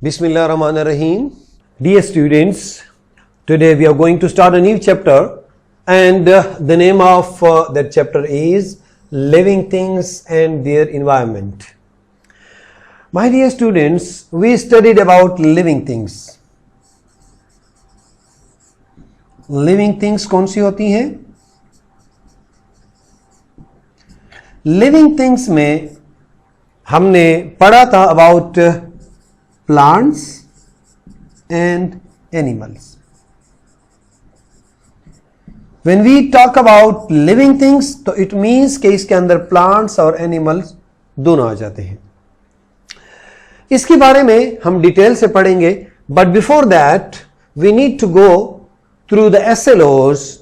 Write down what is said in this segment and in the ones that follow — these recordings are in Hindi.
Bismillahirrahmanirrahim. Dear students, today we are going to start a new chapter and the name of that chapter is Living Things and Their Environment. My dear students, we studied about living things. Living things कौन सी होती हैं? Living things में हमने पढ़ा था about plants and animals. When we talk about living things, तो it means कि इसके अंदर plants और animals दोनों आ जाते हैं. इसके बारे में हम डिटेल से पढ़ेंगे, but before that we need to go through the SLOs,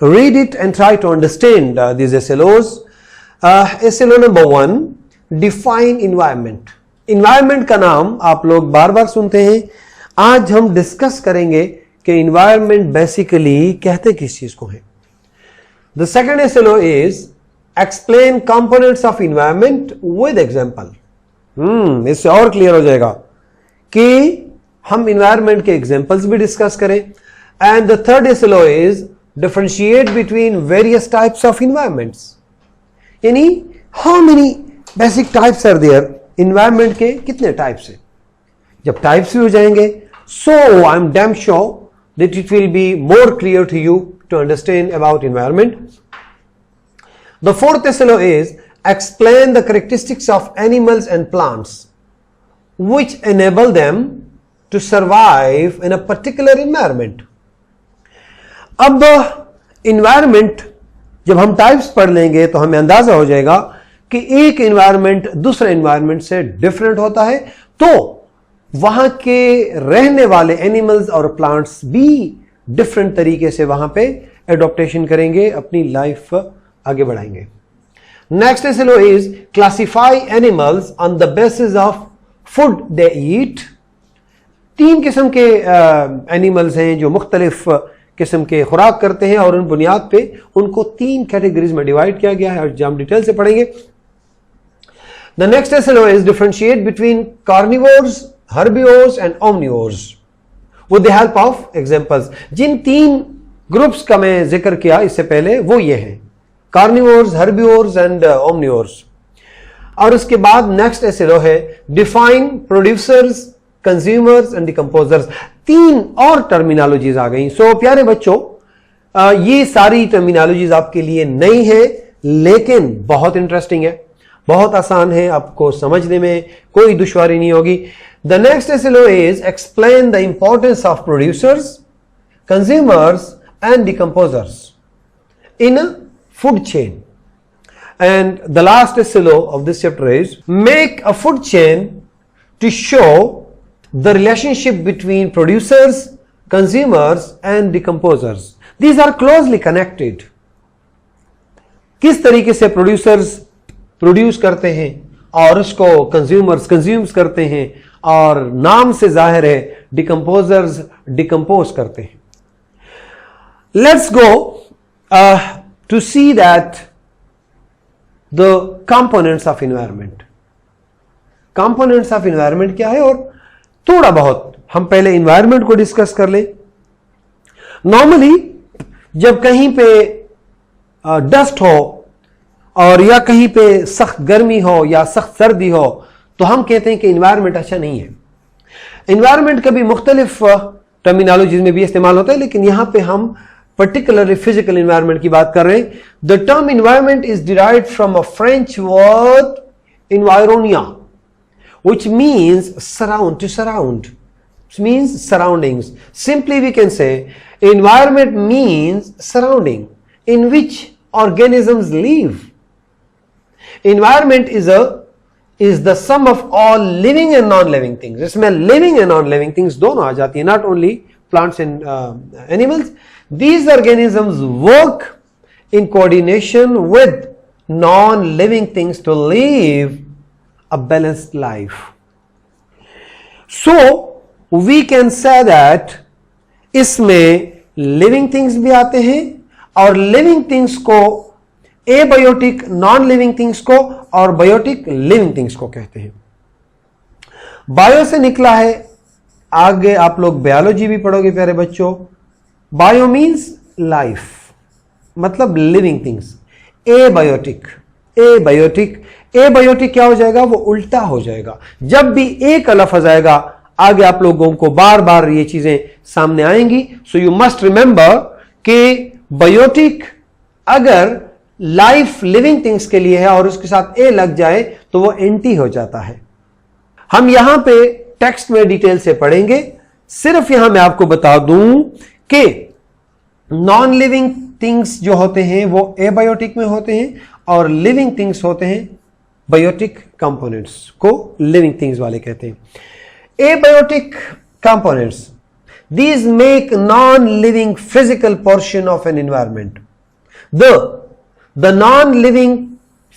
read it and try to understand these SLOs. SLO number 1, define environment. Environment का नाम आप लोग बार बार सुनते हैं. आज हम डिस्कस करेंगे कि environment basically कहते किस चीज को है. The second SLO is explain components of environment with example. इससे और क्लियर हो जाएगा कि हम environment के examples भी डिस्कस करें. And the third SLO is differentiate between various types of environments. यानी how many basic types are there? Environment के कितने types हैं? जब types भी हो जाएंगे, so I'm damn sure that it will be more clear to you to understand about environment. The fourth SLO is explain the characteristics of animals and plants which enable them to survive in a particular environment. अब environment जब हम टाइप्स पढ़ लेंगे तो हमें अंदाजा हो जाएगा कि एक एनवायरनमेंट दूसरे एनवायरनमेंट से डिफरेंट होता है, तो वहां के रहने वाले एनिमल्स और प्लांट्स भी डिफरेंट तरीके से वहां पे एडॉप्टेशन करेंगे, अपनी लाइफ आगे बढ़ाएंगे. Next SLO is classify animals on the basis of food they eat. 3 किस्म के एनिमल्स हैं जो मुख्तलिफ किस्म के खुराक करते हैं और उन बुनियाद पे उनको 3 कैटेगरीज में डिवाइड किया गया है और जो हम डिटेल से पढ़ेंगे. The next SLO is differentiate between carnivores, herbivores and omnivores with the help of examples. जिन 3 ग्रुप्स का मैं जिक्र किया इससे पहले वो ये हैं, कार्निवोर्स, हर्बिवोर्स एंड ओमनिवोर्स. और उसके बाद नेक्स्ट SLO है define producers, consumers and decomposers. 3 और टर्मिनोलॉजीज आ गई. सो प्यारे बच्चों, ये सारी टर्मिनोलॉजीज आपके लिए नई है लेकिन बहुत इंटरेस्टिंग है, बहुत आसान है, आपको समझने में कोई दुश्वारी नहीं होगी. The next SLO is explain the importance of producers, consumers and decomposers in food chain. And the last SLO of this chapter is make a food chain to show the relationship between producers, consumers and decomposers. These are closely connected. किस तरीके से producers produce करते हैं और उसको consumers consumes करते हैं, और नाम से जाहिर है decomposers decompose करते हैं. Let's go to see that the components of environment. Components of environment क्या है और थोड़ा बहुत हम पहले इन्वायरमेंट को डिस्कस कर ले. नॉर्मली जब कहीं पे डस्ट हो और या कहीं पे सख्त गर्मी हो या सख्त सर्दी हो तो हम कहते हैं कि इन्वायरमेंट अच्छा नहीं है. इन्वायरमेंट कभी मुख्तलिफ टर्मिनोलॉजीज में भी इस्तेमाल होता है, लेकिन यहां पे हम पर्टिकुलरली फिजिकल इन्वायरमेंट की बात कर रहे हैं. The term environment is derived from a French word environner, which means surround, to surround. It means surroundings. Simply we can say environment means surrounding in which organisms live. Environment is the sum of all living and non-living things. इसमें living and non-living things दोनों आ जाती है, not only plants and animals. These organisms work in coordination with non-living things to live a balanced life. So we can say that इसमें living things भी आते हैं और living things को एबायोटिक नॉन लिविंग थिंग्स को और बायोटिक लिविंग थिंग्स को कहते हैं. बायो से निकला है आगे आप लोग बायोलॉजी भी पढ़ोगे प्यारे बच्चों। बायो मीन्स लाइफ, मतलब living things. Abiotic, abiotic, abiotic क्या हो जाएगा, वो उल्टा हो जाएगा। जब भी ए का लफ्ज आएगा आगे आप लोगों को बार बार ये चीजें सामने आएंगी। सो यू मस्ट रिमेंबर कि बायोटिक अगर लाइफ लिविंग थिंग्स के लिए है और उसके साथ ए लग जाए तो वो एंटी हो जाता है। हम यहां पे टेक्स्ट में डिटेल से पढ़ेंगे। सिर्फ यहां मैं आपको बता दूं कि नॉन लिविंग थिंग्स जो होते हैं वो एबायोटिक में होते हैं और लिविंग थिंग्स होते हैं बायोटिक कंपोनेंट्स को लिविंग थिंग्स वाले कहते हैं। Abiotic components, these make non-living physical portion of an environment. The non-living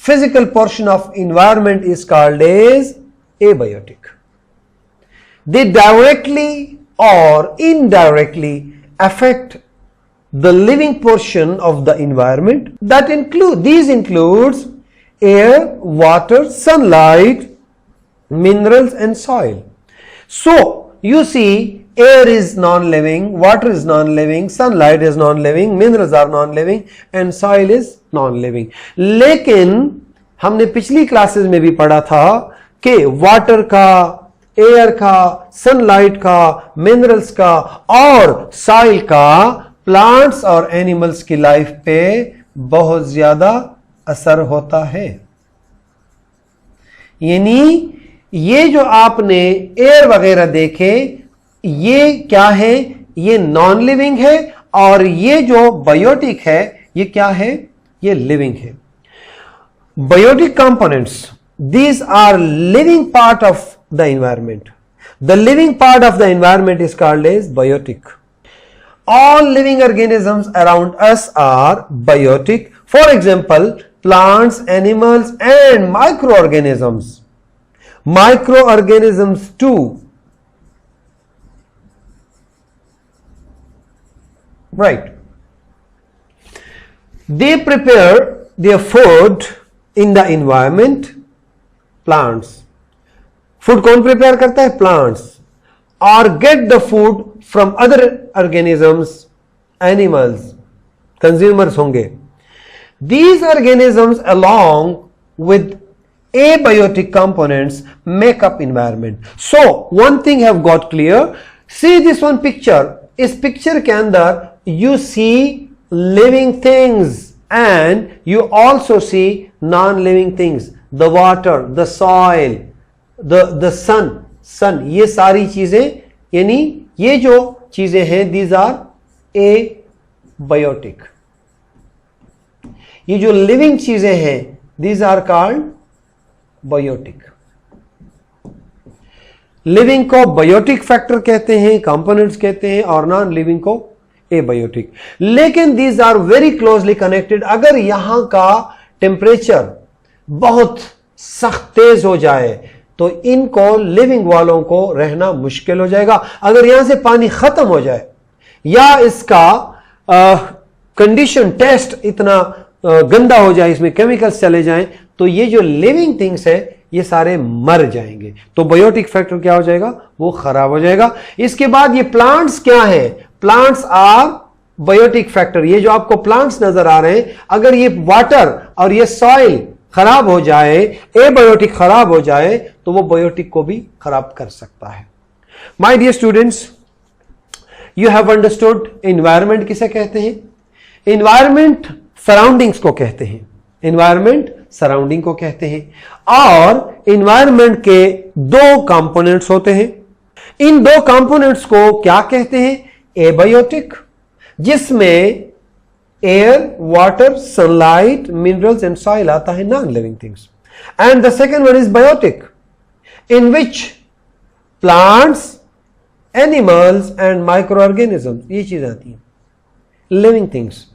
physical portion of environment is called as abiotic. They directly or indirectly affect the living portion of the environment. These includes air, water, sunlight, minerals and soil. So you see, air is non-living, water is non-living, sunlight is non-living, minerals are non-living and soil is non-living. लेकिन हमने पिछली क्लासेस में भी पढ़ा था कि वाटर का, एयर का, सनलाइट का, मिनरल्स का और सॉइल का प्लांट्स और एनिमल्स की लाइफ पे बहुत ज्यादा असर होता है। यानी ये जो आपने एयर वगैरह देखे ये क्या है, ये नॉन लिविंग है और ये जो बायोटिक है ये क्या है, ये लिविंग है। Biotic components, these are living part of the environment. The living part of the environment is called as biotic. All living organisms around us are biotic. For example, plants, animals and microorganisms. Microorganisms too. Right. They prepare their food in the environment. Plants. Food कौन prepare करता है? Plants. Or get the food from other organisms, animals. Consumers होंगे. These organisms along with abiotic components make up environment. So one thing have got clear. See this one picture. इस पिक्चर के अंदर you see living things and you also see non-living things. The water, the soil, the sun. ये सारी चीजें, यानी ये जो चीजें हैं these are abiotic. ये जो लिविंग चीजें हैं these are called biotic. Living को बायोटिक फैक्टर कहते हैं, कंपोनेंट्स कहते हैं और नॉन लिविंग को एबायोटिक। लेकिन these are very closely connected. अगर यहां का टेम्परेचर बहुत सख्त तेज हो जाए तो इनको लिविंग वालों को रहना मुश्किल हो जाएगा। अगर यहां से पानी खत्म हो जाए या इसका कंडीशन टेस्ट इतना गंदा हो जाए, इसमें केमिकल्स चले जाएं, तो ये जो लिविंग थिंग्स है ये सारे मर जाएंगे। तो बायोटिक फैक्टर क्या हो जाएगा, वो खराब हो जाएगा। इसके बाद ये प्लांट्स क्या है, प्लांट्स आर बायोटिक फैक्टर। ये जो आपको प्लांट्स नजर आ रहे हैं, अगर ये वाटर और ये सॉइल खराब हो जाए, एबायोटिक खराब हो जाए, तो वो बायोटिक को भी खराब कर सकता है। My dear students, you have understood environment किसे कहते हैं। एनवायरमेंट सराउंडिंग्स को कहते हैं, एनवायरमेंट सराउंडिंग को कहते हैं। और एनवायरमेंट के दो कंपोनेंट्स होते हैं। इन दो कंपोनेंट्स को क्या कहते हैं, एबायोटिक, जिसमें air, water, sunlight, minerals and soil आता है, non living things. And the second one is biotic, in which plants, animals and micro organisms, ये चीजें आती हैं, लिविंग थिंग्स।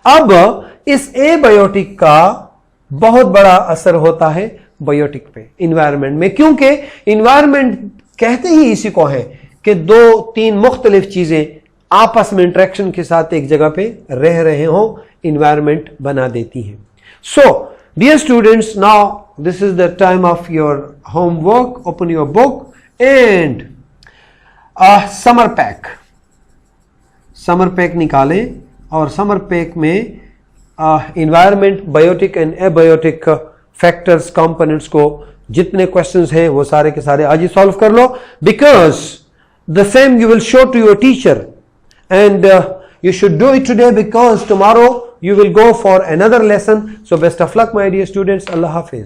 अब इस एबायोटिक का बहुत बड़ा असर होता है बायोटिक पे, इन्वायरमेंट में, क्योंकि इन्वायरमेंट कहते ही इसी को है कि दो तीन मुख्तलिफ चीजें आपस में इंटरेक्शन के साथ एक जगह पे रह रहे हो, इन्वायरमेंट बना देती हैं। So dear students, now this is the time of your homework. Open your book and summer pack निकालें और समर पैक में environment, biotic and abiotic factors, components को जितने क्वेश्चंस हैं वो सारे के सारे आज ही सॉल्व कर लो, because the same you will show to your teacher and you should do it today because tomorrow you will go for another lesson. So best of luck my dear students. Allah Hafiz.